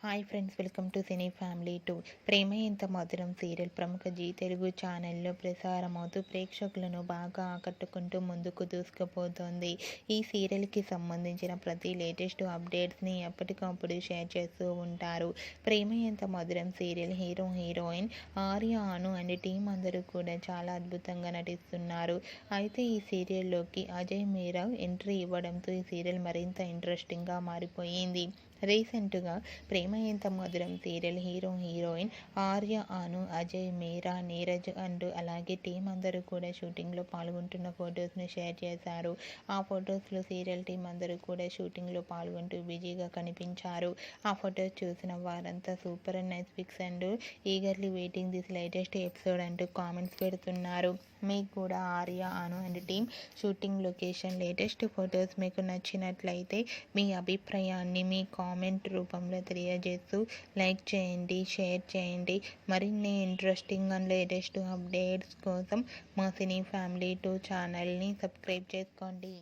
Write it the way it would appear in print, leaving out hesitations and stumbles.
Hi friends, welcome to cine family 2. ప్రేమ ఎంత మధురం serial ప్రముఖ జీ తెలుగు ఛానల్లో ప్రసారమవుతూ ప్రేక్షకులను బాగా ఆకట్టుకుంటూ ముందుకు దూసుకుపోతోంది. ఈ సీరియల్కి సంబంధించిన ప్రతి లేటెస్ట్ అప్డేట్స్ని ఎప్పటికప్పుడు షేర్ చేస్తూ ఉంటారు. ప్రేమ ఎంత మధురం serial heroine Arya, Anu and team అందరూ కూడా చాలా అద్భుతంగా నటిస్తున్నారు. అయితే ఈ సీరియల్లోకి అజయ్ మీరా ఎంట్రీ ఇవ్వడంతో ఈ సీరియల్ మరింత ఇంట్రెస్టింగ్గా మారిపోయింది. రీసెంట్గా ప్రేమ ఎంత మధురం serial heroine Arya, Anu, Ajay, Meera, Neeraj and అలాగే టీం అందరూ కూడా షూటింగ్లో పాల్గొంటున్న ఫొటోస్ని షేర్ చేశారు. ఆ ఫొటోస్లో సీరియల్ టీం అందరూ కూడా షూటింగ్లో పాల్గొంటూ బిజీగా కనిపించారు. ఆ ఫొటోస్ చూసిన వారంతా super and nice pics and eagerly waiting this latest episode అంటూ కామెంట్స్ పెడుతున్నారు. మీకు కూడా Arya, Anu and team shooting location latest photos మీకు నచ్చినట్లయితే మీ అభిప్రాయాన్ని మీ కామెంట్ రూపంలో తెలియజేస్తూ లైక్ చేయండి, షేర్ చేయండి. మరిన్ని ఇంట్రెస్టింగ్ అండ్ లేటెస్ట్ అప్డేట్స్ కోసం మా సినీ ఫ్యామిలీ 2 ఛానల్ని సబ్స్క్రైబ్ చేసుకోండి.